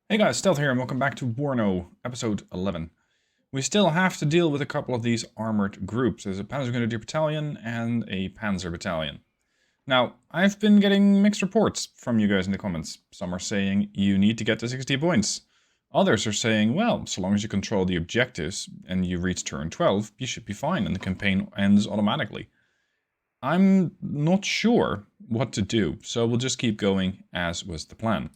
Hey guys, Stealth here and welcome back to WARNO, episode 11. We still have to deal with a couple of these armored groups. There's a Panzer Grenadier Battalion and a Panzer Battalion. Now, I've been getting mixed reports from you guys in the comments. Some are saying you need to get to 60 points. Others are saying, well, so long as you control the objectives and you reach turn 12, you should be fine and the campaign ends automatically. I'm not sure what to do, so we'll just keep going as was the plan.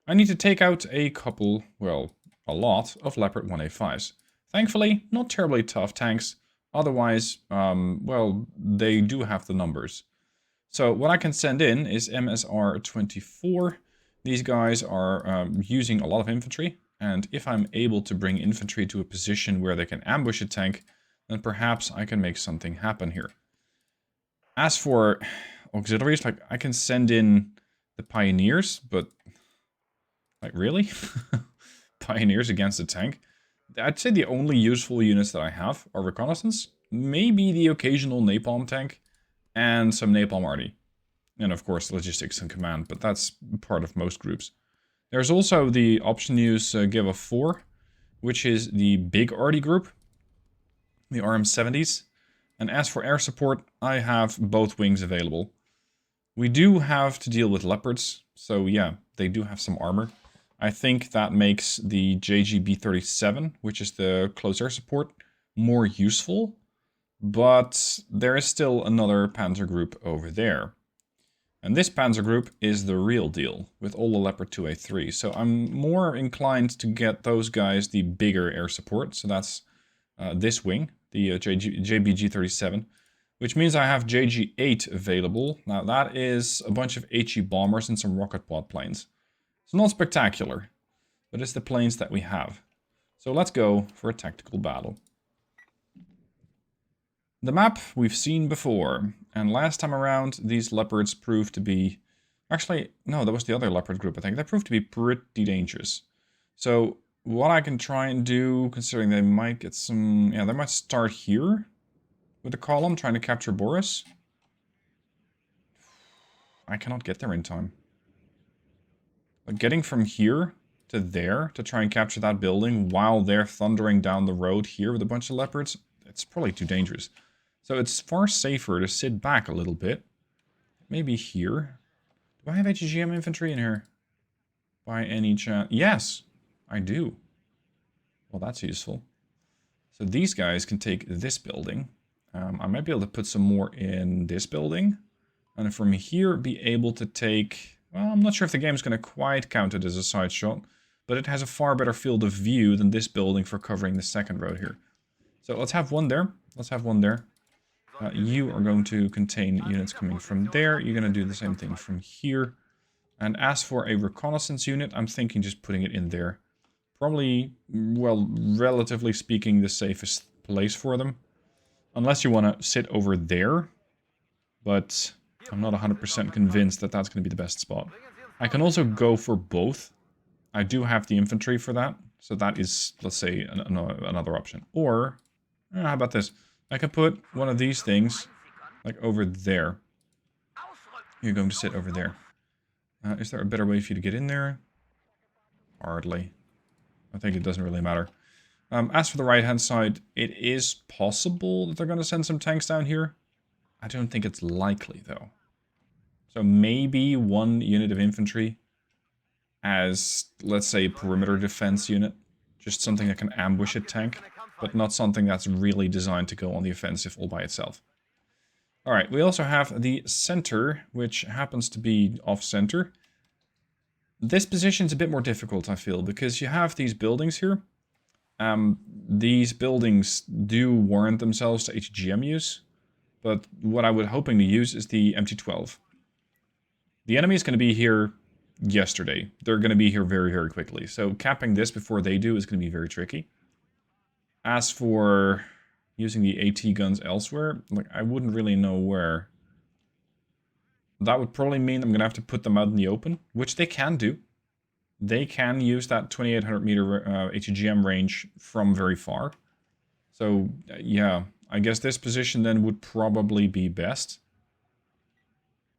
I need to take out a couple, well, a lot of Leopard 1A5s. Thankfully, not terribly tough tanks. Otherwise, well, they do have the numbers. So what I can send in is MSR 24. These guys are using a lot of infantry. And if I'm able to bring infantry to a position where they can ambush a tank, then perhaps I can make something happen here. As for auxiliaries, like I can send in the Pioneers, but like, really? Pioneers against a tank? I'd say the only useful units that I have are reconnaissance, maybe the occasional napalm tank, and some napalm arty. And of course logistics and command, but that's part of most groups. There's also the option use give a 4, which is the big arty group, the RM70s. And as for air support, I have both wings available. We do have to deal with leopards, so yeah, they do have some armor. I think that makes the JGB-37, which is the close air support, more useful. But there is still another panzer group over there. And this panzer group is the real deal, with all the Leopard 2A3. So I'm more inclined to get those guys the bigger air support. So that's this wing, the JBG-37. Which means I have JG-8 available. Now that is a bunch of HE bombers and some rocket pod planes. It's not spectacular, but it's the planes that we have. So let's go for a tactical battle. The map we've seen before, and last time around these leopards proved to be... Actually, no, that was the other leopard group, I think. They proved to be pretty dangerous. So what I can try and do, considering they might get some... Yeah, they might start here with the column, trying to capture Boris. I cannot get there in time. But getting from here to there to try and capture that building while they're thundering down the road here with a bunch of leopards, it's probably too dangerous. So it's far safer to sit back a little bit. Maybe here. Do I have HGM infantry in here? By any chance? Yes, I do. Well, that's useful. So these guys can take this building. I might be able to put some more in this building. And from here be able to take... Well, I'm not sure if the game's going to quite count it as a side shot, but it has a far better field of view than this building for covering the second road here. So let's have one there. Let's have one there. You are going to contain units coming from there. You're going to do the same thing from here. And as for a reconnaissance unit, I'm thinking just putting it in there. Probably, well, relatively speaking, the safest place for them. Unless you want to sit over there. But I'm not 100% convinced that that's going to be the best spot. I can also go for both. I do have the infantry for that. So that is, let's say, another option. Or, how about this? I can put one of these things, like, over there. You're going to sit over there. Is there a better way for you to get in there? Hardly. I think it doesn't really matter. As for the right-hand side, it is possible that they're going to send some tanks down here. I don't think it's likely, though. So maybe one unit of infantry as, let's say, perimeter defense unit. Just something that can ambush a tank, but not something that's really designed to go on the offensive all by itself. Alright, we also have the center, which happens to be off-center. This position's a bit more difficult, I feel, because you have these buildings here. These buildings do warrant themselves to HGM use, but what I was hoping to use is the MT-12. The enemy is going to be here yesterday. They're going to be here very, very quickly. So capping this before they do is going to be very tricky. As for using the AT guns elsewhere, like, I wouldn't really know where. That would probably mean I'm going to have to put them out in the open, which they can do. They can use that 2800 meter HGM range from very far. So, yeah, I guess this position then would probably be best.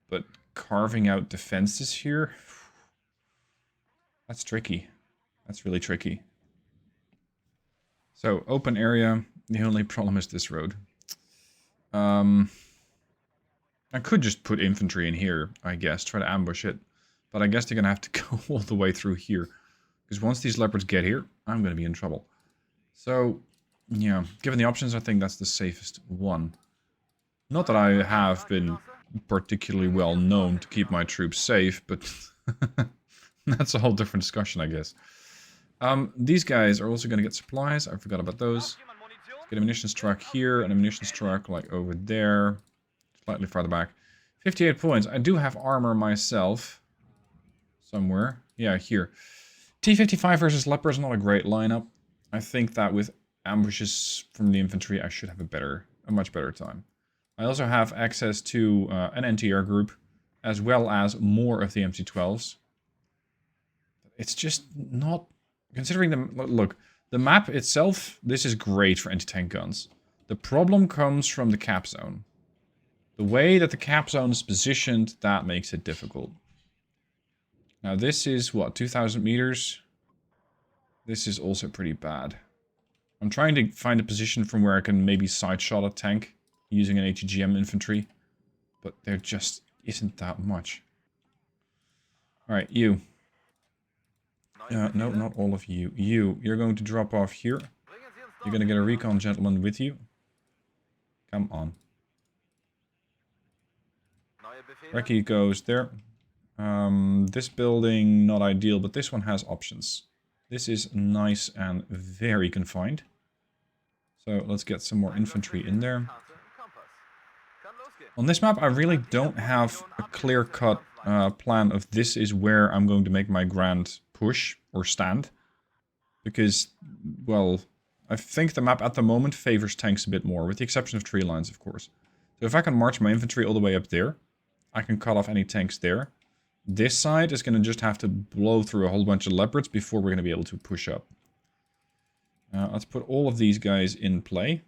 But carving out defenses here, that's tricky. That's really tricky. So, open area. The only problem is this road. I could just put infantry in here, I guess. Try to ambush it. But I guess they're going to have to go all the way through here. Because once these leopards get here, I'm going to be in trouble. So, yeah. Given the options, I think that's the safest one. Not that I have been particularly well known to keep my troops safe, but that's a whole different discussion, I guess. These guys are also going to get supplies. I forgot about those. Let's get a munitions truck here and a munitions truck like over there. Slightly farther back. 58 points. I do have armor myself. Somewhere. Yeah, here. T-55 versus Leopard is not a great lineup. I think that with ambushes from the infantry, I should have a much better time. I also have access to an NTR group, as well as more of the MC-12s. It's just not... Considering the... Look, the map itself, this is great for anti-tank guns. The problem comes from the cap zone. The way that the cap zone is positioned, that makes it difficult. Now this is, what, 2,000 meters? This is also pretty bad. I'm trying to find a position from where I can maybe side-shot a tank using an ATGM infantry. But there just isn't that much. Alright, you. No, not all of you. You're going to drop off here. You're going to get a recon gentleman with you. Come on. Recce goes there. This building, not ideal, but this one has options. This is nice and very confined. So let's get some more infantry in there. On this map, I really don't have a clear-cut plan of this is where I'm going to make my grand push or stand. Because, well, I think the map at the moment favors tanks a bit more, with the exception of tree lines, of course. So if I can march my infantry all the way up there, I can cut off any tanks there. This side is going to just have to blow through a whole bunch of leopards before we're going to be able to push up. Let's put all of these guys in play.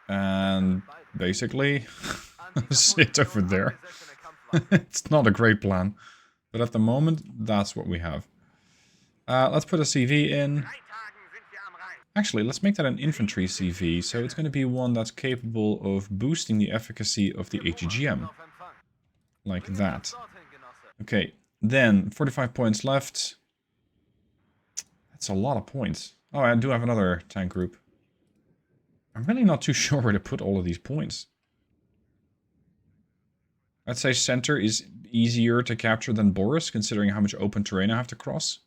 And basically, sit over there. It's not a great plan. But at the moment, that's what we have. Let's put a CV in. Actually, let's make that an infantry CV. So it's going to be one that's capable of boosting the efficacy of the ATGM. Like that. Okay, then 45 points left. That's a lot of points. Oh, I do have another tank group. I'm really not too sure where to put all of these points. I'd say center is easier to capture than Boris, considering how much open terrain I have to cross.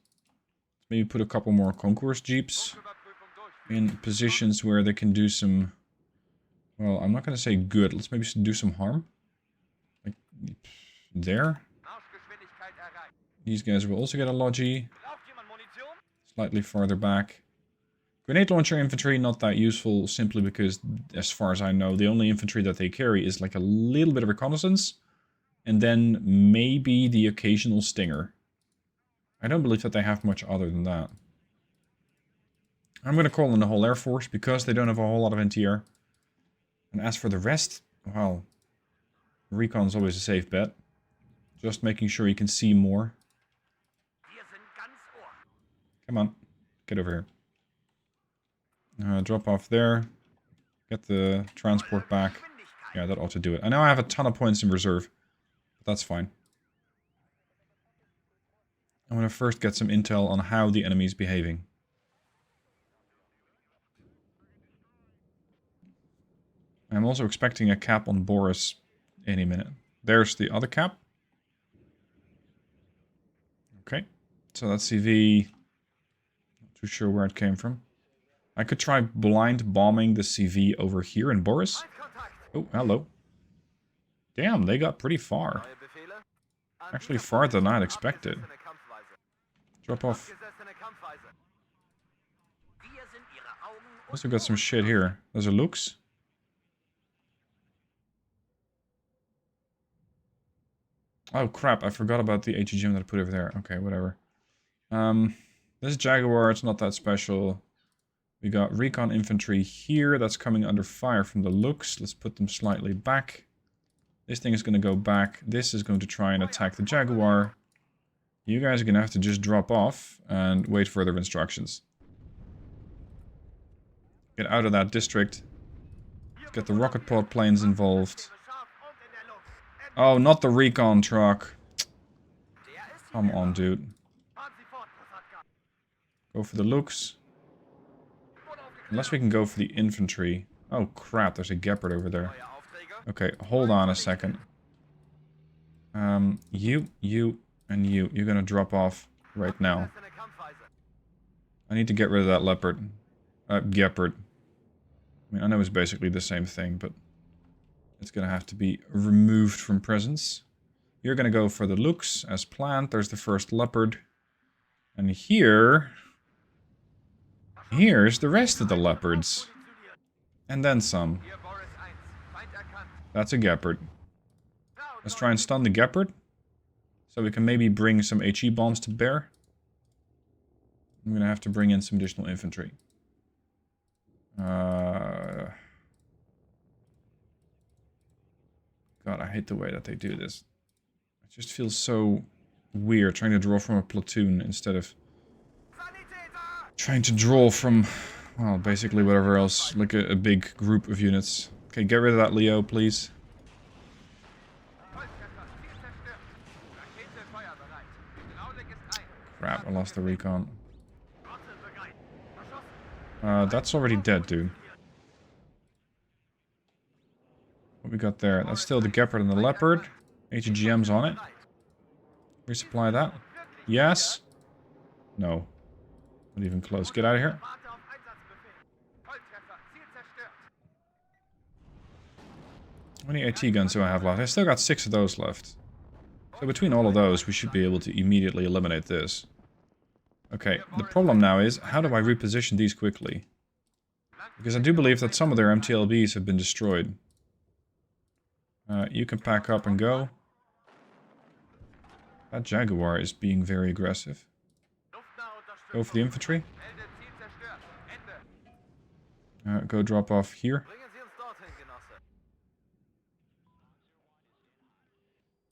Maybe put a couple more concourse jeeps in positions where they can do some... Well, I'm not going to say good. Let's maybe do some harm. Like, there. These guys will also get a logi. Slightly farther back. Grenade launcher infantry, not that useful, simply because, as far as I know, the only infantry that they carry is like a little bit of reconnaissance. And then maybe the occasional stinger. I don't believe that they have much other than that. I'm going to call in the whole Air Force because they don't have a whole lot of NTR. And as for the rest, well, recon's always a safe bet. Just making sure you can see more. Come on, get over here. Drop off there. Get the transport back. Yeah, that ought to do it. I know I have a ton of points in reserve, but that's fine. I'm going to first get some intel on how the enemy's behaving. I'm also expecting a cap on Boris any minute. There's the other cap. Okay, so that's CV. Not too sure where it came from. I could try blind bombing the CV over here in Boris. Oh, hello. Damn, they got pretty far. Actually farther than I'd expected. Drop off. Also got some shit here. Those are Lukes. Oh crap, I forgot about the ATGM that I put over there. Okay, whatever. This Jaguar, it's not that special. We got recon infantry here that's coming under fire from the Lukes. Let's put them slightly back. This thing is going to go back. This is going to try and attack the Jaguar. You guys are gonna have to just drop off and wait for further instructions. Get out of that district. Get the rocket pod planes involved. Oh, not the recon truck. Come on, dude. Go for the looks. Unless we can go for the infantry. Oh crap, there's a Gepard over there. Okay, hold on a second. You, and you. You're gonna drop off right now. I need to get rid of that leopard. Gepard. I mean, I know it's basically the same thing, but it's gonna have to be removed from presence. You're gonna go for the looks, as planned. There's the first leopard. And here's the rest of the leopards. And then some. That's a Gepard. Let's try and stun the Gepard. So we can maybe bring some HE bombs to bear. I'm gonna have to bring in some additional infantry. God, I hate the way that they do this. It just feels so weird trying to draw from a platoon instead of trying to draw from, well, basically whatever else, like a big group of units. Okay, get rid of that Leo, please. Crap, I lost the recon. That's already dead, dude. What we got there? That's still the Gepard and the Leopard. HGM's on it. Resupply that. Yes. No. Not even close. Get out of here. How many AT guns do I have left? I still got 6 of those left. So between all of those, we should be able to immediately eliminate this. Okay, the problem now is, how do I reposition these quickly? Because I do believe that some of their MTLBs have been destroyed. You can pack up and go. That Jaguar is being very aggressive. Go for the infantry. Go drop off here.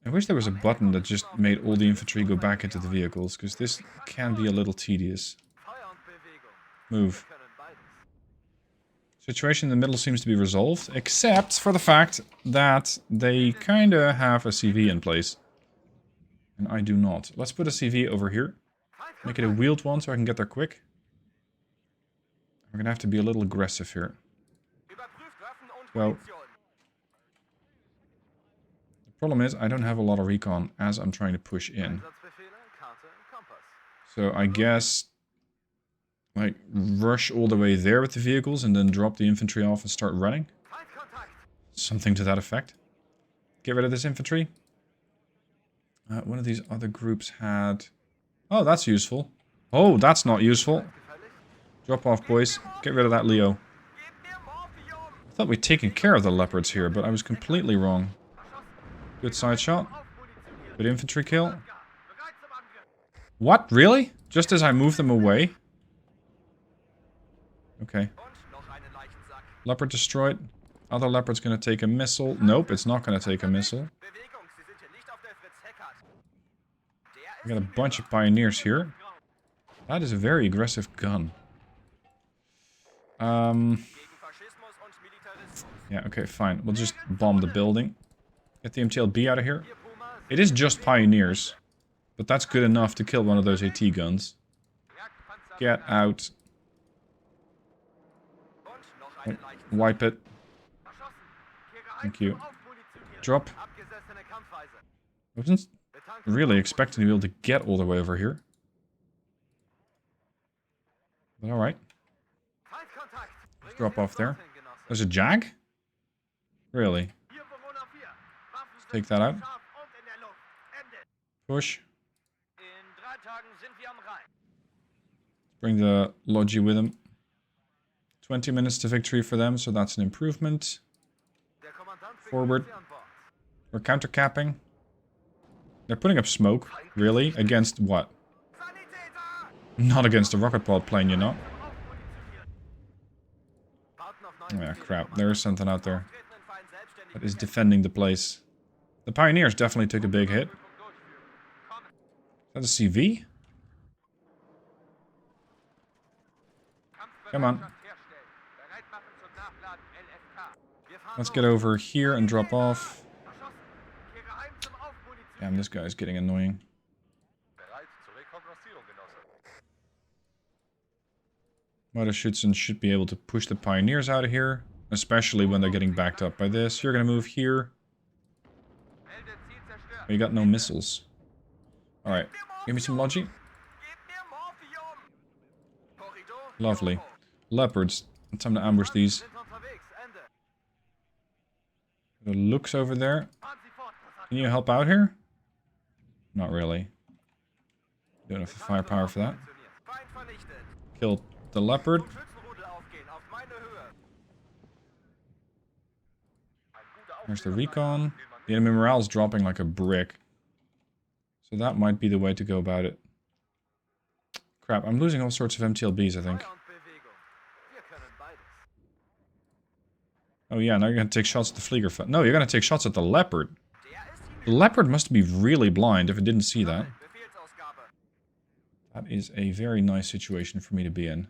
I wish there was a button that just made all the infantry go back into the vehicles, because this can be a little tedious. Move. Situation in the middle seems to be resolved, except for the fact that they kinda have a CV in place. And I do not. Let's put a CV over here. Make it a wheeled one so I can get there quick. We're gonna have to be a little aggressive here. Well, the problem is I don't have a lot of recon as I'm trying to push in. So I guess, like, rush all the way there with the vehicles and then drop the infantry off and start running. Something to that effect. Get rid of this infantry. One of these other groups had... Oh, that's useful. Oh, that's not useful. Drop off, boys. Get rid of that Leo. I thought we'd taken care of the leopards here, but I was completely wrong. Good side shot. Good infantry kill. What? Really? Just as I move them away? Okay. Leopard destroyed. Other leopard's gonna take a missile. Nope, it's not gonna take a missile. We got a bunch of pioneers here. That is a very aggressive gun. Yeah, okay, fine. We'll just bomb the building. Get the MTLB out of here. It is just pioneers. But that's good enough to kill one of those AT guns. Get out. Wipe it. Thank you. Drop. I wasn't really expecting to be able to get all the way over here. But alright. Drop off there. There's a Jag? Really? Let's take that out. Push. Bring the Logi with him. 20 minutes to victory for them, so that's an improvement. Forward. We're counter-capping. They're putting up smoke. Really? Against what? Not against a rocket pod plane, you know? Yeah, crap. There is something out there that is defending the place. The Pioneers definitely took a big hit. that a CV? Come on. Let's get over here and drop off. Damn, this guy's getting annoying. Mutterschützen should be able to push the pioneers out of here. Especially when they're getting backed up by this. You're gonna move here. Oh, you got no missiles. Alright, give me some logic. Lovely. Leopards. Time to ambush these. The Looks over there. Can you help out here? Not really. Don't have the firepower for that. Kill the leopard. There's the recon. The enemy morale is dropping like a brick. So that might be the way to go about it. Crap, I'm losing all sorts of MTLBs, I think. Oh yeah, now you're gonna take shots at the Fliegerfeld. No, you're gonna take shots at the leopard. The leopard must be really blind if it didn't see that. That is a very nice situation for me to be in.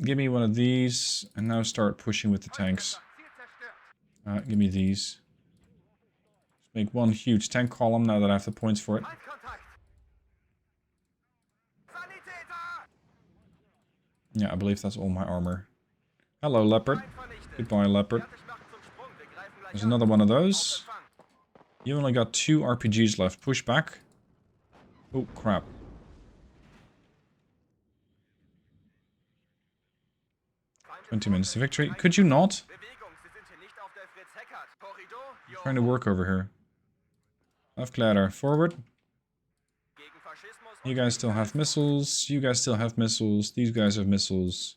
Give me one of these, and now start pushing with the tanks. Give me these. Just make one huge tank column now that I have the points for it. Yeah, I believe that's all my armor. Hello, leopard. Goodbye, leopard. There's another one of those. You only got 2 RPGs left. Push back. Oh, crap. "20 minutes to victory." Could you not? I'm trying to work over here. Afklarer, forward. You guys still have missiles. You guys still have missiles. These guys have missiles.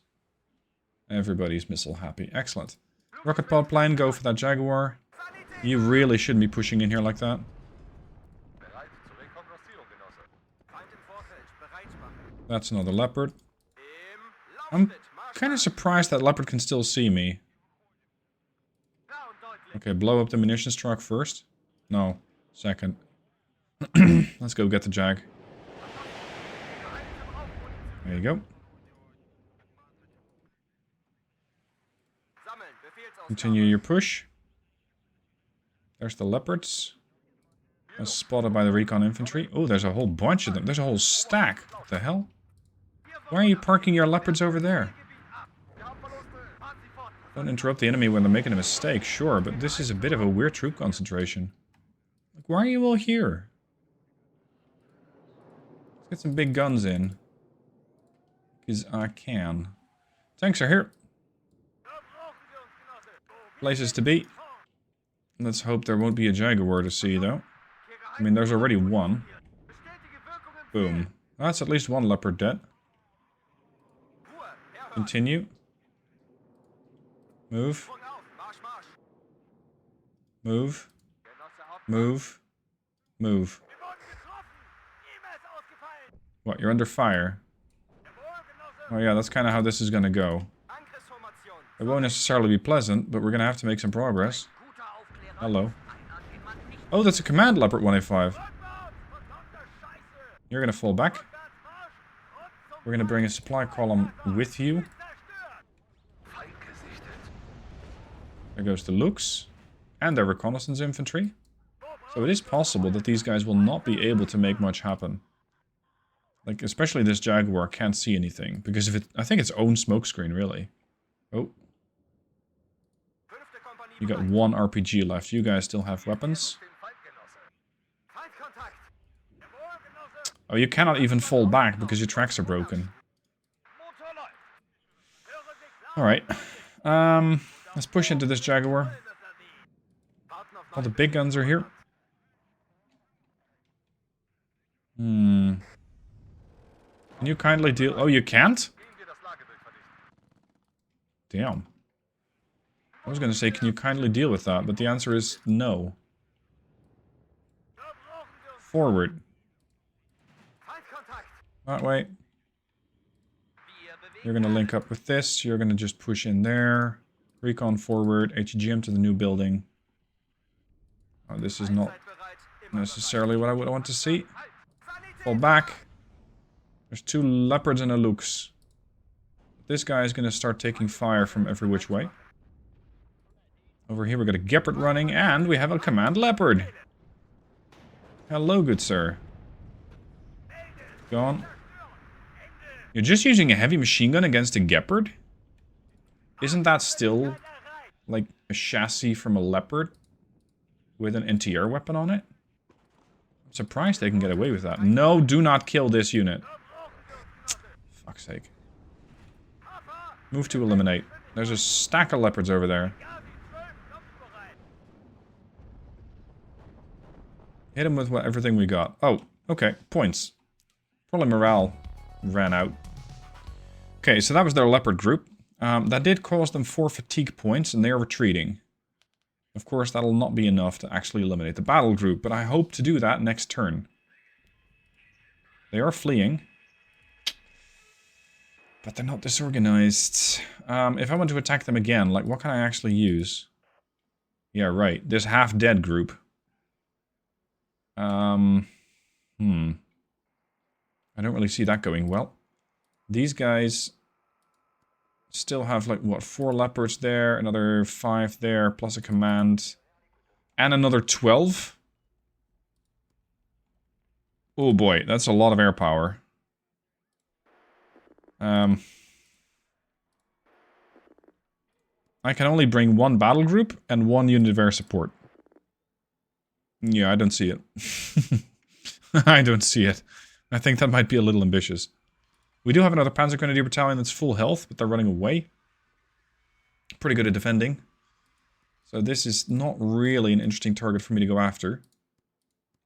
Everybody's missile happy. Excellent. Rocket pod plane, go for that Jaguar. You really shouldn't be pushing in here like that. That's another leopard. I'm kind of surprised that leopard can still see me. Okay, blow up the munitions truck first. No, second. Let's go get the Jag. There you go. Continue your push. There's the leopards. That's spotted by the recon infantry. Oh, there's a whole bunch of them. There's a whole stack. What the hell? Why are you parking your leopards over there? Don't interrupt the enemy when they're making a mistake, sure, but this is a bit of a weird troop concentration. Like, why are you all here? Let's get some big guns in. Because I can. Tanks are here. Places to be. Let's hope there won't be a Jaguar to see, though. I mean, there's already one. Boom. That's at least one leopard dead. Continue. Move. Move. Move. Move. What, you're under fire? Oh yeah, that's kind of how this is going to go. It won't necessarily be pleasant, but we're going to have to make some progress. Hello. Oh, that's a command leopard 185. You're going to fall back. We're going to bring a supply column with you. There goes the Looks. And their reconnaissance infantry. So it is possible that these guys will not be able to make much happen. Like, especially this Jaguar can't see anything. Because of it, I think its own smokescreen, really. Oh. You got 1 RPG left. You guys still have weapons. Oh, you cannot even fall back because your tracks are broken. Alright. Let's push into this Jaguar. All the big guns are here. Can you kindly deal... Oh, you can't? Damn. I was going to say, can you kindly deal with that? But the answer is no. Forward. That way. You're going to link up with this. You're going to just push in there. Recon forward. HGM to the new building. Oh, this is not necessarily what I would want to see. Fall back. There's 2 leopards and a lux. This guy is going to start taking fire from every which way. Over here we got a Gepard running, and we have a command leopard. Hello, good sir. Go on. You're just using a heavy machine gun against a Gepard? Isn't that still, like, a chassis from a leopard with an NTR weapon on it? I'm surprised they can get away with that. No, do not kill this unit. Fuck's sake. Move to eliminate. There's a stack of leopards over there. Hit him with everything we got. Oh, okay. Points. Probably morale ran out. Okay, so that was their leopard group. That did cause them 4 fatigue points, and they are retreating. Of course, that'll not be enough to actually eliminate the battle group, but I hope to do that next turn. They are fleeing. But they're not disorganized. If I want to attack them again, like, what can I actually use? Yeah, right. This half-dead group. I don't really see that going well. These guys still have, like, what, 4 leopards there, another 5 there, plus a command, and another 12? Oh boy, that's a lot of air power. I can only bring 1 battle group and 1 unit of air support. Yeah, I don't see it. I don't see it. I think that might be a little ambitious. We do have another Panzer Grenadier Battalion that's full health, but they're running away. Pretty good at defending. So this is not really an interesting target for me to go after.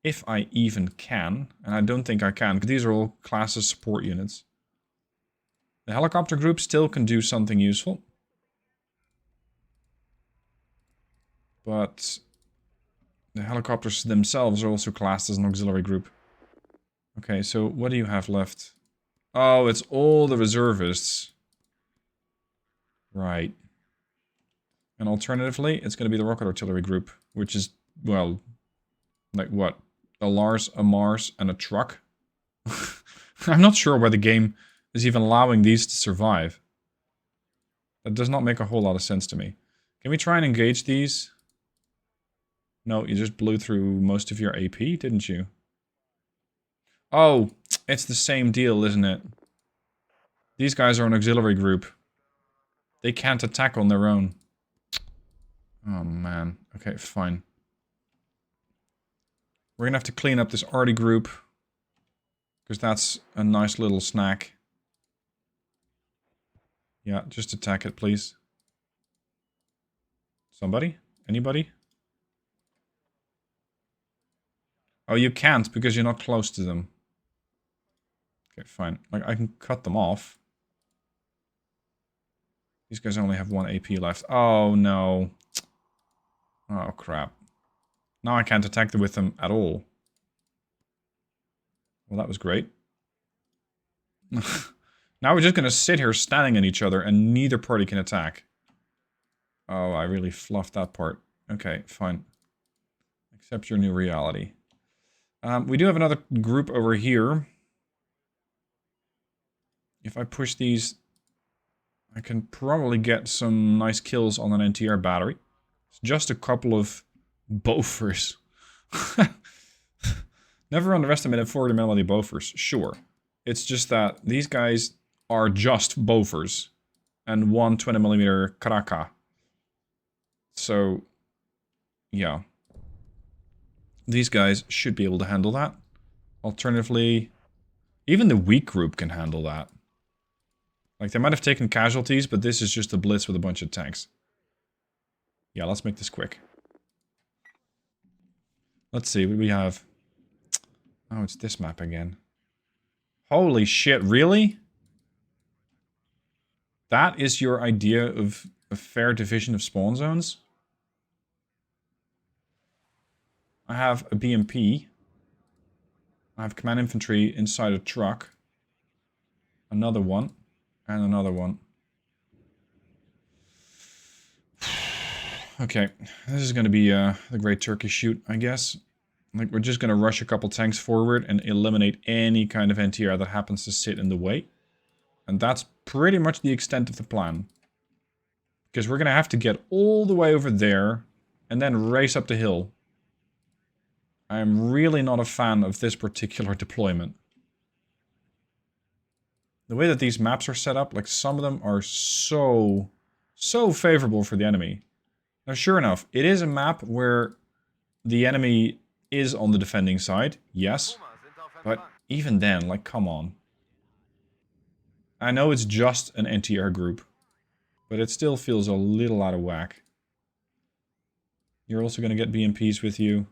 If I even can. And I don't think I can, because these are all classes support units. The helicopter group still can do something useful. But the helicopters themselves are also classed as an auxiliary group. Okay, so what do you have left? Oh, it's all the reservists. Right. And alternatively, it's going to be the rocket artillery group, which is, well, like what? A Lars, a Mars, and a truck? I'm not sure why the game is even allowing these to survive. That does not make a whole lot of sense to me. Can we try and engage these? No, you just blew through most of your AP, didn't you? Oh, it's the same deal, isn't it? These guys are an auxiliary group. They can't attack on their own. Oh, man. Okay, fine. We're gonna have to clean up this arty group. Because that's a nice little snack. Yeah, just attack it, please. Somebody? Anybody? Oh, you can't because you're not close to them. Okay, fine. Like, I can cut them off. These guys only have 1 AP left. Oh, no. Oh, crap. Now I can't attack with them at all. Well, that was great. Now we're just going to sit here standing on each other and neither party can attack. Oh, I really fluffed that part. Okay, fine. Accept your new reality. We do have another group over here. If I push these, I can probably get some nice kills on an NTR battery. It's just a couple of Bofors. Never underestimate a 40mm Bofors, sure. It's just that these guys are just Bofors and 1 20mm Karaka. So, yeah. These guys should be able to handle that. Alternatively, even the weak group can handle that. Like, they might have taken casualties, but this is just a blitz with a bunch of tanks. Yeah, let's make this quick. Let's see what we have. Oh, it's this map again. Holy shit, really? That is your idea of a fair division of spawn zones? I have a BMP. I have command infantry inside a truck. Another one. And another one. Okay, this is going to be the Great Turkish Shoot, I guess. Like, we're just going to rush a couple tanks forward and eliminate any kind of NTR that happens to sit in the way. And that's pretty much the extent of the plan. Because we're going to have to get all the way over there and then race up the hill. I'm really not a fan of this particular deployment. The way that these maps are set up, like some of them are so favorable for the enemy. Now, sure enough, it is a map where the enemy is on the defending side, yes. But even then, like, come on. I know it's just an NTR group, but it still feels a little out of whack. You're also going to get BMPs with you.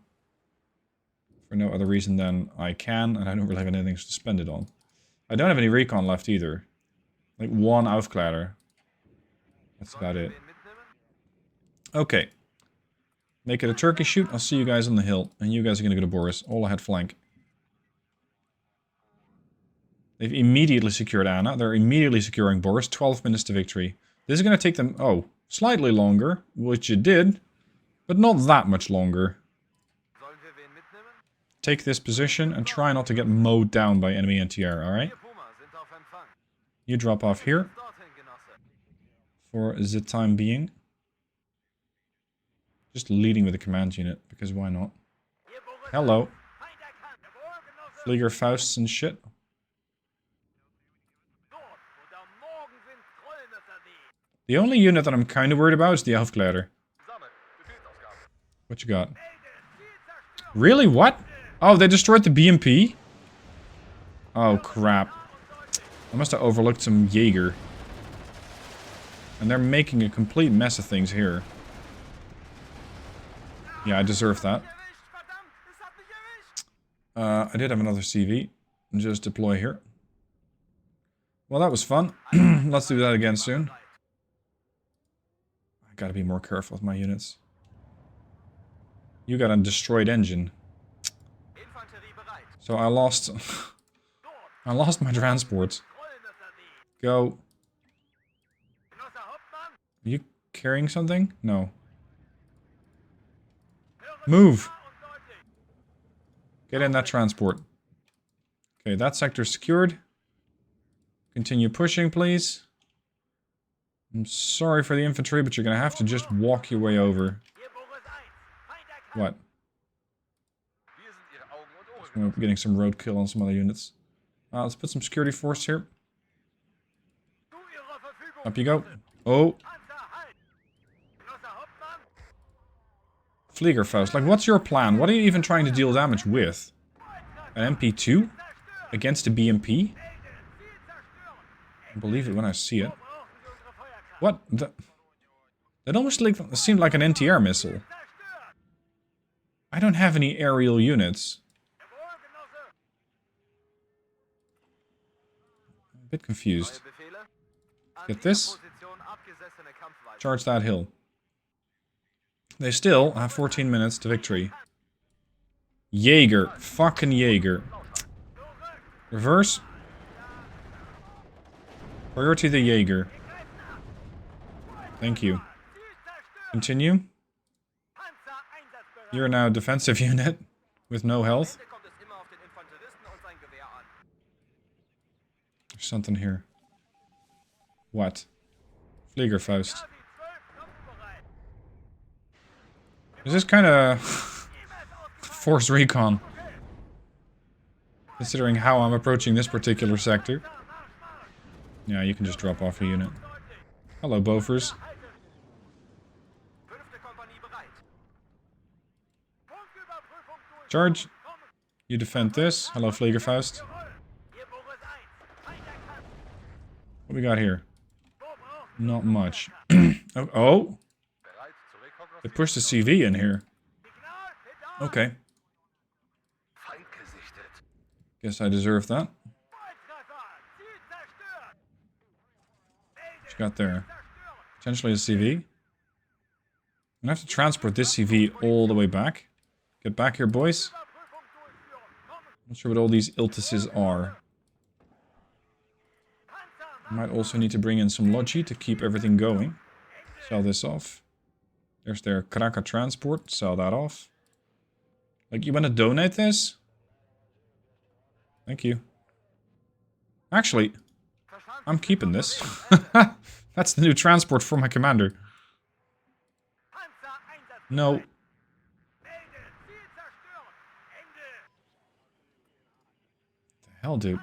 For no other reason than I can, and I don't really have anything to spend it on. I don't have any recon left either. Like one Aufklärer. That's about it. Okay. Make it a turkey shoot. I'll see you guys on the hill. And you guys are going to go to Boris. All ahead flank. They've immediately secured Anna. They're immediately securing Boris. 12 minutes to victory. This is going to take them, oh, slightly longer. Which it did. But not that much longer. Take this position and try not to get mowed down by enemy NTR, alright? You drop off here. For the time being. Just leading with the command unit, because why not? Hello. Flieger Fausts and shit. The only unit that I'm kind of worried about is the Aufklärer. What you got? Really? What? Oh, they destroyed the BMP? Oh, crap. I must have overlooked some Jaeger. And they're making a complete mess of things here. Yeah, I deserve that. I did have another CV. Just deploy here. Well, that was fun. Let's do that again soon. I gotta be more careful with my units. You got a destroyed engine. So I lost... I lost my transports. Go. Are you carrying something? No. Move! Get in that transport. Okay, that sector's secured. Continue pushing, please. I'm sorry for the infantry, but you're gonna have to just walk your way over. What? We're getting some roadkill on some other units. Let's put some security force here. Up you go. Oh. Fliegerfaust. Like, what's your plan? What are you even trying to deal damage with? An MP2? Against a BMP? I believe it when I see it. What? That almost seemed like an NTR missile. I don't have any aerial units. A bit confused. Get this. Charge that hill. They still have 14 minutes to victory. Jaeger. Fucking Jaeger. Reverse. Priority the Jaeger. Thank you. Continue. You're now a defensive unit with no health. There's something here. What? Fliegerfaust. Is this kind of force recon? Considering how I'm approaching this particular sector. Yeah, you can just drop off a unit. Hello, Bofers. Charge. You defend this. Hello, Fliegerfaust. What we got here? Not much. Oh! They pushed the CV in here. Okay. Guess I deserve that. What you got there? Potentially a CV. I'm gonna have to transport this CV all the way back. Get back here, boys. Not sure what all these Iltises are. Might also need to bring in some Logi to keep everything going. Sell this off. There's their Kraka transport. Sell that off. Like, you want to donate this? Thank you. Actually, I'm keeping this. That's the new transport for my commander. No. The hell, dude?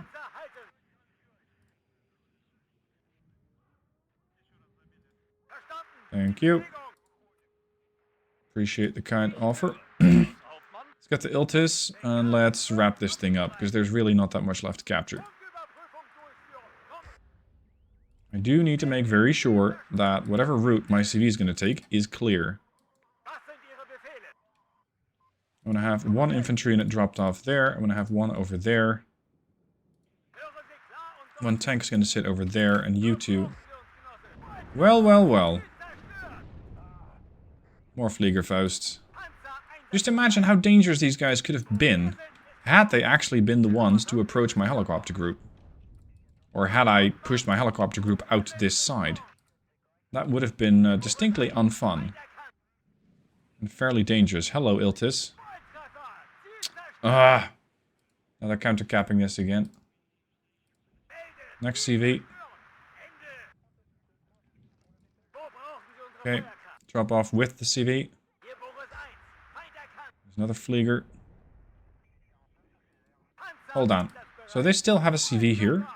Thank you. Appreciate the kind offer. Let's get the Iltis and let's wrap this thing up, because there's really not that much left to capture. I do need to make very sure that whatever route my CV is going to take is clear. I'm going to have one infantry unit dropped off there. I'm going to have one over there. One tank is going to sit over there, and you two... Well, well, well. More Fliegerfaust. Just imagine how dangerous these guys could have been had they actually been the ones to approach my helicopter group. Or had I pushed my helicopter group out to this side. That would have been distinctly unfun. And fairly dangerous. Hello, Iltis. Ah! Now they're counter-capping this again. Next CV. Okay, drop off with the CV. There's another Flieger. Hold on. So they still have a CV here?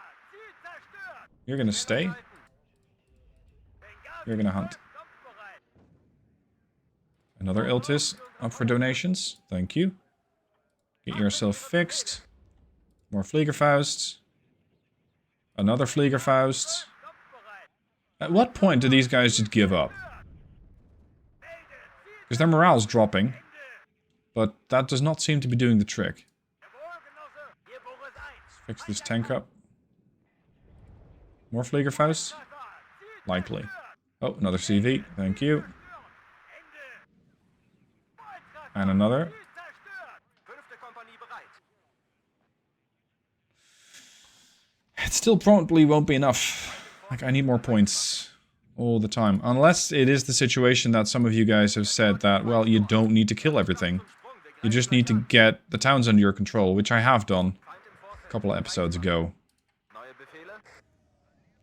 You're gonna stay? You're gonna hunt. Another Iltis up for donations. Thank you. Get yourself fixed. More Fliegerfausts. Another Fliegerfaust. At what point do these guys just give up? Because their morale's dropping. But that does not seem to be doing the trick. Let's fix this tank up. More Fliegerfaust? Likely. Oh, another CV. Thank you. And another. It still probably won't be enough. Like, I need more points all the time. Unless it is the situation that some of you guys have said that, well, you don't need to kill everything. You just need to get the towns under your control, which I have done a couple of episodes ago.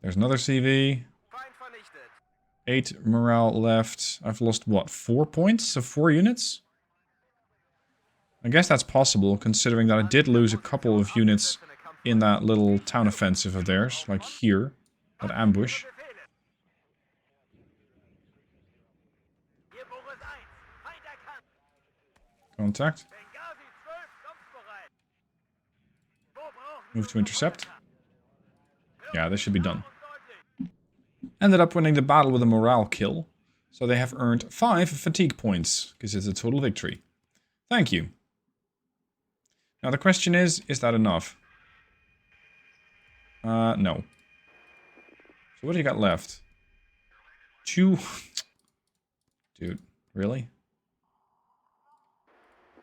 There's another CV. 8 morale left. I've lost, what, 4 points of 4 units? I guess that's possible, considering that I did lose a couple of units in that little town offensive of theirs, like here, that ambush. Contact. Move to intercept. Yeah, this should be done. Ended up winning the battle with a morale kill, so they have earned 5 fatigue points, because it's a total victory. Thank you. Now the question is that enough? No. So what do you got left? 2... Dude, really?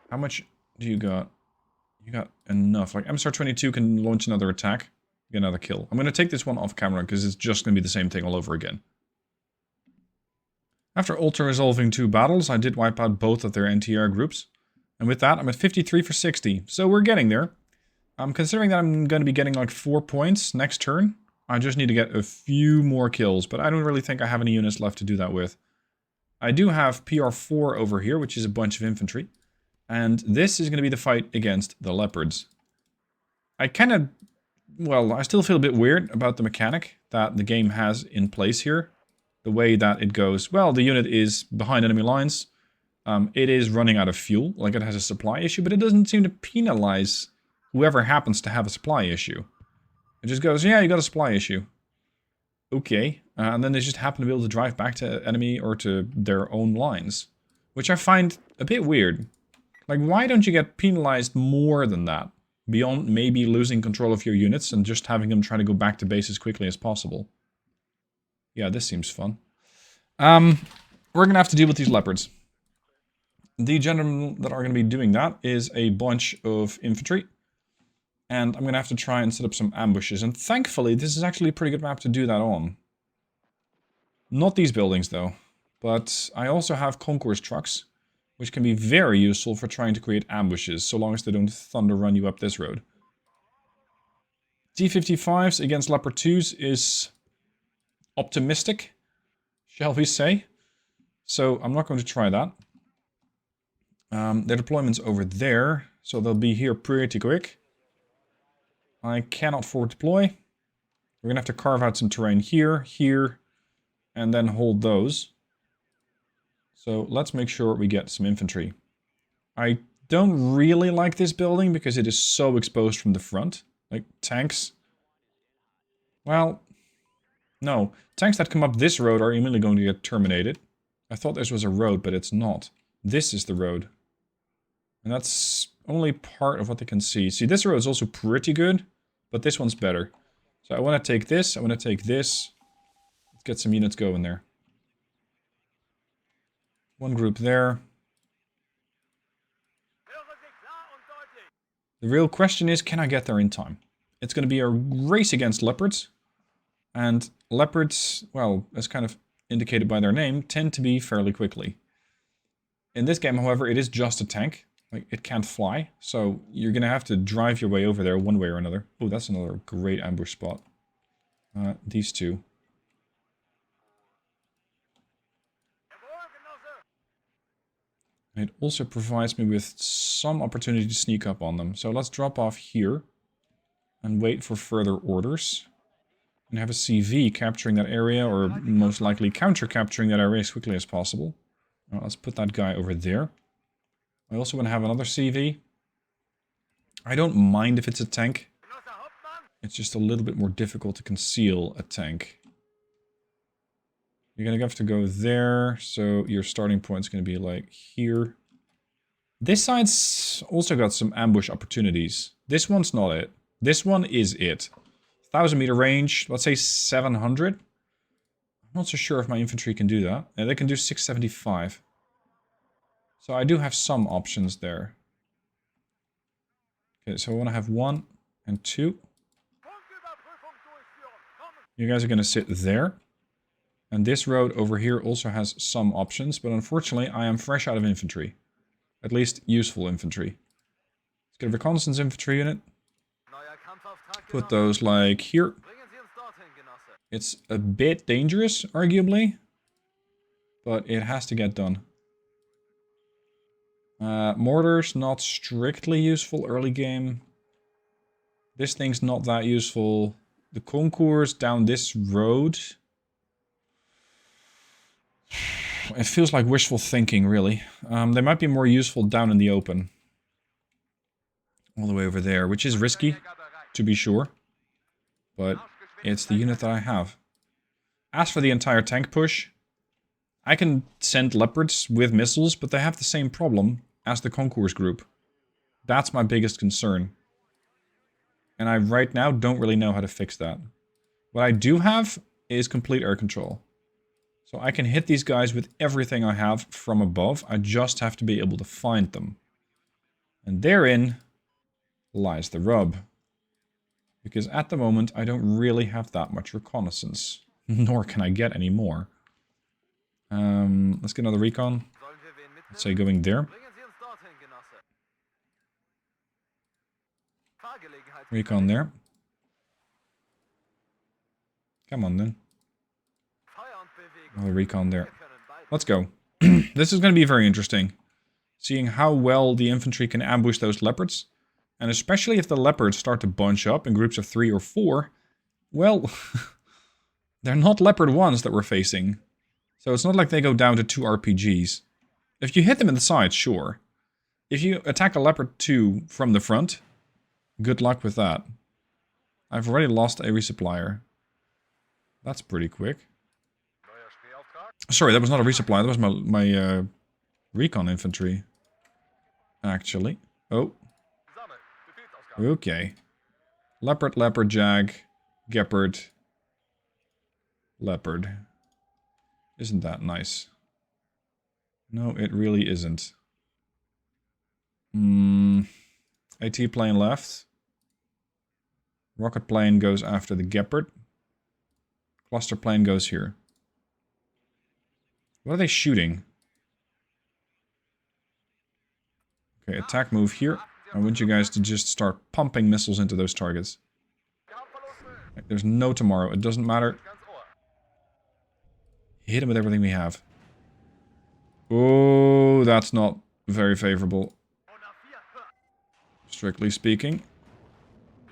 How much do you got? You got enough. Like, MSR-22 can launch another attack, get another kill. I'm going to take this one off camera, because it's just going to be the same thing all over again. After auto-resolving 2 battles, I did wipe out both of their NTR groups. And with that, I'm at 53 for 60. So we're getting there. I'm considering that I'm going to be getting like 4 points next turn. I just need to get a few more kills, but I don't really think I have any units left to do that with. I do have PR4 over here, which is a bunch of infantry. And this is going to be the fight against the leopards. I kind of... Well, I still feel a bit weird about the mechanic that the game has in place here. The way that it goes, well, the unit is behind enemy lines. It is running out of fuel, like it has a supply issue, but it doesn't seem to penalize whoever happens to have a supply issue. It just goes, yeah, you got a supply issue. Okay. And then they just happen to be able to drive back to enemy or to their own lines. Which I find a bit weird. Like, why don't you get penalized more than that? Beyond maybe losing control of your units and just having them try to go back to base as quickly as possible. Yeah, this seems fun. We're going to have to deal with these leopards. The gentlemen that are going to be doing that is a bunch of infantry. And I'm going to have to try and set up some ambushes. And thankfully, this is actually a pretty good map to do that on. Not these buildings, though. But I also have concourse trucks. which can be very useful for trying to create ambushes, so long as they don't thunder run you up this road. T-55s against Leopard 2s is optimistic, shall we say. So I'm not going to try that. Their deployment's over there, so they'll be here pretty quick. I cannot forward deploy. We're going to have to carve out some terrain here, here, and then hold those. So let's make sure we get some infantry. I don't really like this building because it is so exposed from the front. Like, tanks. Well, no. Tanks that come up this road are immediately going to get terminated. I thought this was a road, but it's not. This is the road. And that's only part of what they can see. See, this road is also pretty good, but this one's better. So I want to take this, I want to take this. Let's get some units going there. One group there. The real question is, can I get there in time? It's going to be a race against leopards. And leopards, well, as kind of indicated by their name, tend to be fairly quickly. In this game, however, it is just a tank. Like, it can't fly, so you're going to have to drive your way over there one way or another. Oh, that's another great ambush spot. These two. And it also provides me with some opportunity to sneak up on them. So let's drop off here and wait for further orders. And have a CV capturing that area, or most likely counter-capturing that area as quickly as possible. Now, let's put that guy over there. I also want to have another CV. I don't mind if it's a tank. It's just a little bit more difficult to conceal a tank. You're going to have to go there, so your starting point's going to be like here. This side's also got some ambush opportunities. This one's not it. This one is it. 1,000 meter range, let's say 700. I'm not so sure if my infantry can do that. Yeah, they can do 675. So I do have some options there. Okay, so I want to have 1 and 2. You guys are going to sit there. And this road over here also has some options, but unfortunately I am fresh out of infantry. At least useful infantry. Let's get a reconnaissance infantry unit. Put those like here. It's a bit dangerous, arguably, but it has to get done. Mortars, not strictly useful early game. This thing's not that useful. The concourse down this road. It feels like wishful thinking, really. They might be more useful down in the open. All the way over there, which is risky, to be sure. But it's the unit that I have. As for the entire tank push, I can send leopards with missiles, but they have the same problem as the concourse group. That's my biggest concern. And I right now don't really know how to fix that. What I do have is complete air control. So I can hit these guys with everything I have from above. I just have to be able to find them. And therein lies the rub. Because at the moment, I don't really have that much reconnaissance. Nor can I get any more. Let's get another recon. Let's say going there. Recon there. Come on then. Another recon there. Let's go. This is going to be very interesting. Seeing how well the infantry can ambush those leopards. And especially if the leopards start to bunch up in groups of 3 or 4. Well, they're not leopard 1s that we're facing. So it's not like they go down to 2 RPGs. If you hit them in the side, sure. If you attack a leopard 2 from the front, good luck with that. I've already lost a resupplier. That's pretty quick. Sorry, that was not a resupply. That was my recon infantry. Actually. Oh. Okay. Leopard, leopard, jag, gepard, leopard. Isn't that nice? No, it really isn't. AT plane left. Rocket plane goes after the gepard. Cluster plane goes here. What are they shooting? Okay, attack move here. I want you guys to just start pumping missiles into those targets. There's no tomorrow. It doesn't matter. Hit him with everything we have. Oh, that's not very favorable. Strictly speaking.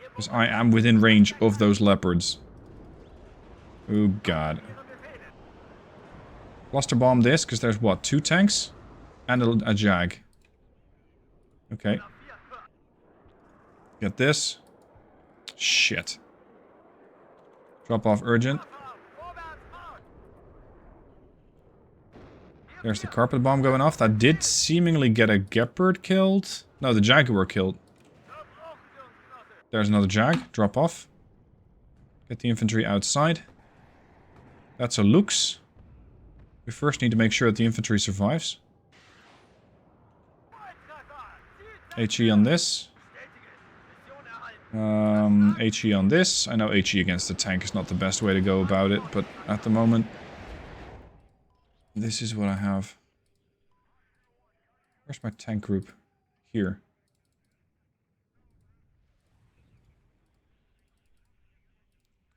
Because I am within range of those leopards. Oh, God. Cluster bomb this, because there's what? 2 tanks? And a Jag. Okay. Get this. Shit. Drop off urgent. There's the carpet bomb going off. That did seemingly get a Gepard killed. No, the Jaguar killed. There's another Jag. Drop off. Get the infantry outside. That's a Lux. We first need to make sure that the infantry survives. HE on this. HE on this. I know HE against the tank is not the best way to go about it, but at the moment, this is what I have. Where's my tank group? Here.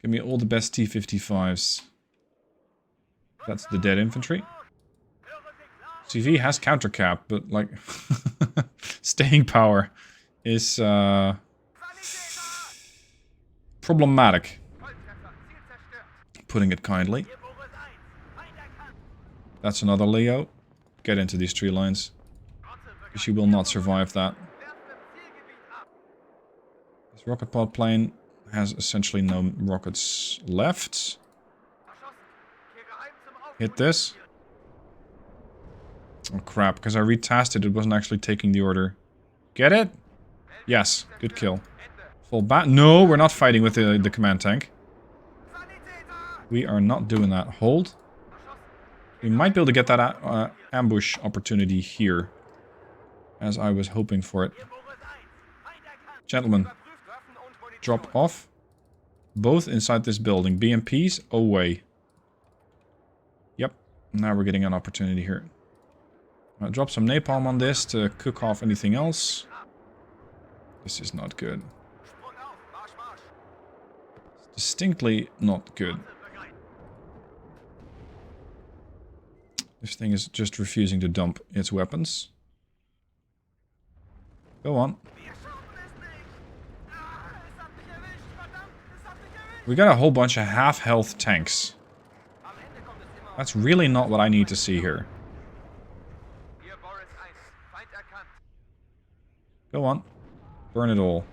Give me all the best T-55s. That's the dead infantry. CV has counter cap, but like staying power is problematic. Putting it kindly. That's another Leo. Get into these tree lines. Because you will not survive that. This rocket pod plane has essentially no rockets left. Hit this. Oh crap, because I retasted it wasn't actually taking the order. Get it? Yes, good kill. Fall back. No, we're not fighting with the command tank. We are not doing that. Hold. We might be able to get that ambush opportunity here. As I was hoping for it. Gentlemen. Drop off. Both inside this building. BMPs away. Yep. Now we're getting an opportunity here. I'll drop some napalm on this to cook off anything else. This is not good. It's distinctly not good. This thing is just refusing to dump its weapons. Go on. We got a whole bunch of half-health tanks. That's really not what I need to see here. Go on. Burn it all.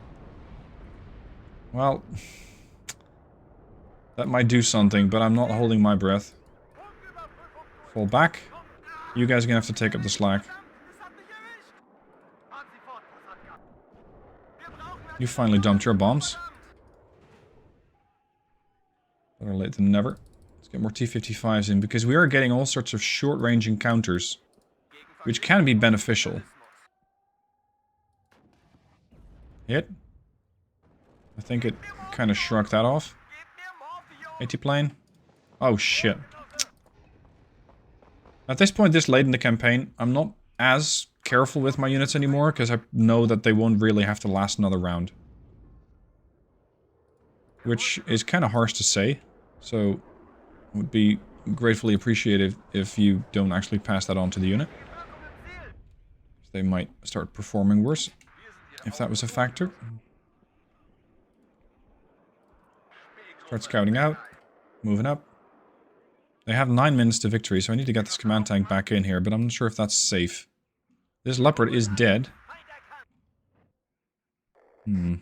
Well, that might do something, but I'm not holding my breath. Fall back. You guys are gonna have to take up the slack. You finally dumped your bombs. Better late than never. Let's get more T-55s in, because we are getting all sorts of short-range encounters, which can be beneficial. Hit. I think it kind of shrugged that off. AT-plane. Oh, shit. At this point, this late in the campaign, I'm not as careful with my units anymore, because I know that they won't really have to last another round. Which is kind of harsh to say, so would be gratefully appreciated if you don't actually pass that on to the unit. They might start performing worse, if that was a factor. Start scouting out, moving up. They have 9 minutes to victory, so I need to get this command tank back in here, but I'm not sure if that's safe. This leopard is dead. What you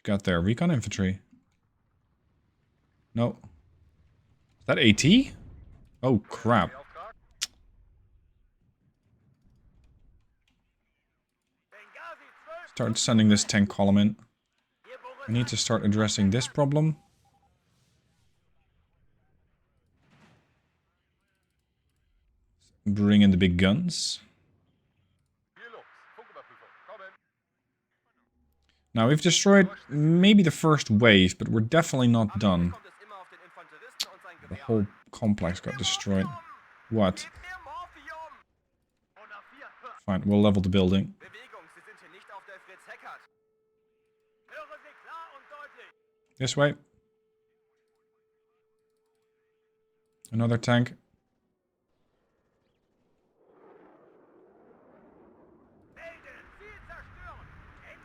got there? Recon infantry. No. Is that AT? Oh, crap. Start sending this tank column in. I need to start addressing this problem. Bring in the big guns. Now, we've destroyed maybe the first wave, but we're definitely not done. The whole complex got destroyed. What? Fine, we'll level the building. This way. Another tank.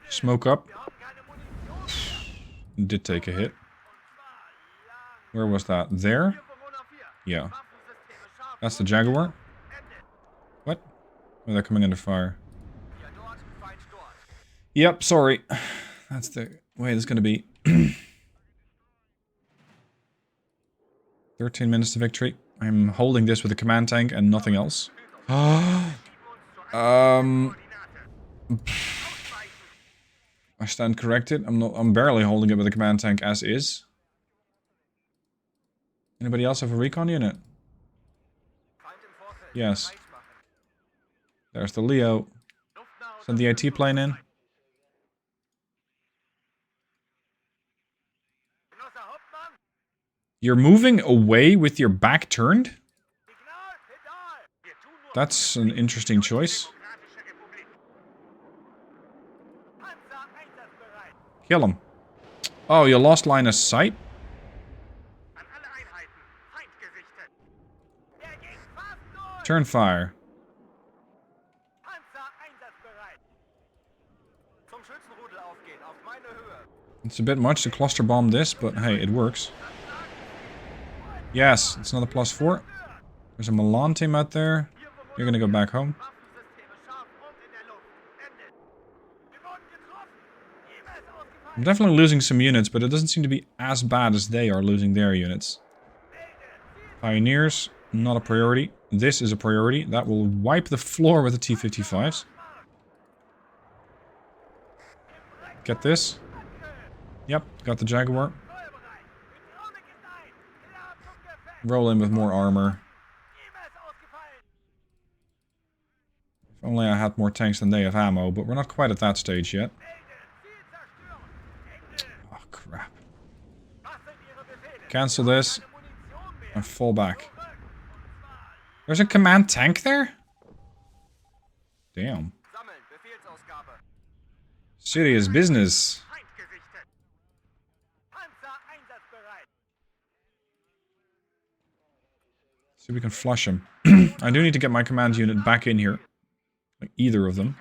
Smoke up. Did take a hit. Where was that? There? Yeah. That's the Jaguar. What? Oh, they're coming under fire. Yep, sorry. That's the way it's gonna be. 13 minutes to victory. I'm holding this with a command tank and nothing else. I stand corrected. I'm barely holding it with a command tank as is. Anybody else have a recon unit? Yes. There's the Leo. Send the AT plane in. You're moving away with your back turned? That's an interesting choice. Kill him. Oh, you lost line of sight? Turn fire. It's a bit much to cluster bomb this, but hey, it works. Yes, it's another +4. There's a Milan team out there. You're gonna go back home. I'm definitely losing some units, but it doesn't seem to be as bad as they are losing their units. Pioneers, not a priority. This is a priority. That will wipe the floor with the T-55s. Get this. Yep, got the Jaguar. Roll in with more armor. If only I had more tanks than they have ammo, but we're not quite at that stage yet. Oh, crap. Cancel this. And fall back. There's a command tank there? Damn. Serious business. See if we can flush him. I do need to get my command unit back in here. Like either of them.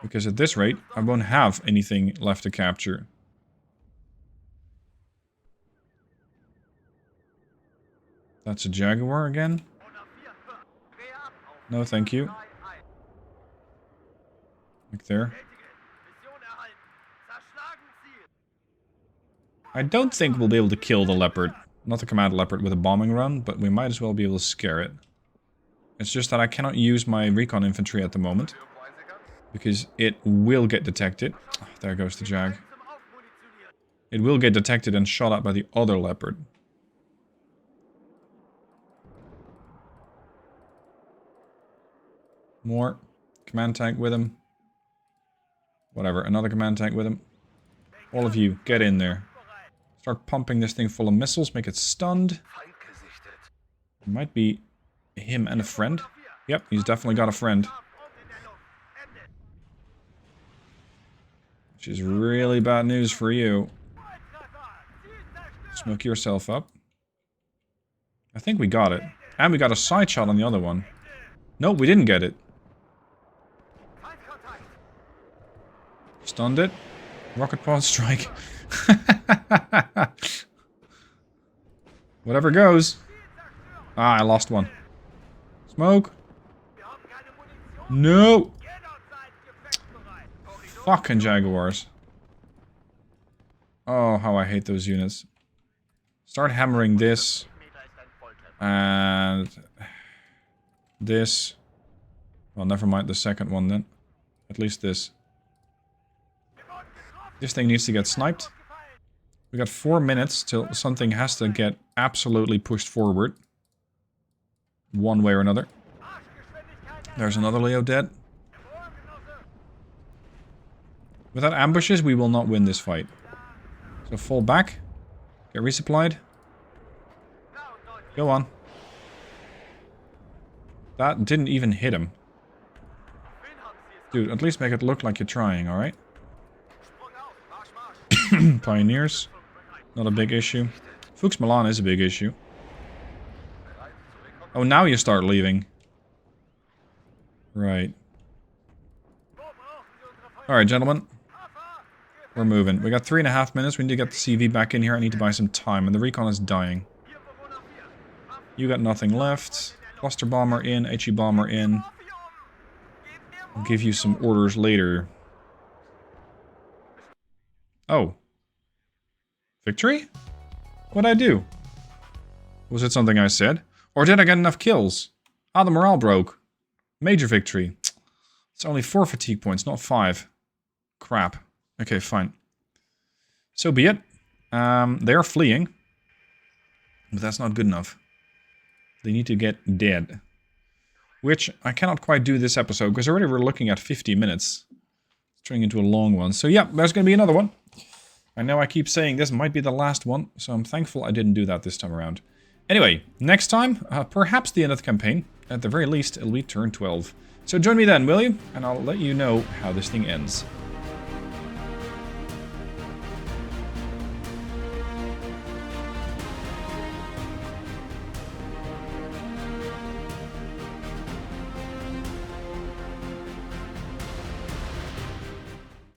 Because at this rate, I won't have anything left to capture. That's a Jaguar again? No, thank you. Like there. I don't think we'll be able to kill the Leopard. Not the command Leopard with a bombing run, but we might as well be able to scare it. It's just that I cannot use my recon infantry at the moment. Because it will get detected. Oh, there goes the Jag. It will get detected and shot at by the other Leopard. More. Command tank with him. Whatever, another command tank with him. All of you, get in there. Start pumping this thing full of missiles, make it stunned. It might be him and a friend. Yep, he's definitely got a friend. Which is really bad news for you. Smoke yourself up. I think we got it. And we got a side shot on the other one. No, we didn't get it. Stunned it. Rocket pod strike. Whatever goes. Ah, I lost one. Smoke. No. Fucking Jaguars. Oh, how I hate those units. Start hammering this. And this. Well, never mind the second one then. At least this. This thing needs to get sniped. We got 4 minutes till something has to get absolutely pushed forward. One way or another. There's another Leo dead. Without ambushes, we will not win this fight. So fall back. Get resupplied. Go on. That didn't even hit him. Dude, at least make it look like you're trying, alright? Pioneers. Not a big issue. Fuchs Milan is a big issue. Oh, now you start leaving. Right. Alright, gentlemen. We're moving. We got 3.5 minutes. We need to get the CV back in here. I need to buy some time. And the recon is dying. You got nothing left. Cluster bomber in. HE bomber in. I'll give you some orders later. Oh. Victory? What'd I do? Was it something I said? Or did I get enough kills? Ah, the morale broke. Major victory. It's only 4 fatigue points, not 5. Crap. Okay, fine. So be it. They are fleeing. But that's not good enough. They need to get dead. Which I cannot quite do this episode, because already we're looking at 50 minutes. It's turning into a long one. So yeah, there's going to be another one. I know I keep saying this might be the last one, so I'm thankful I didn't do that this time around. Anyway, next time, perhaps the end of the campaign. At the very least, it'll be turn 12. So join me then, will you? And I'll let you know how this thing ends.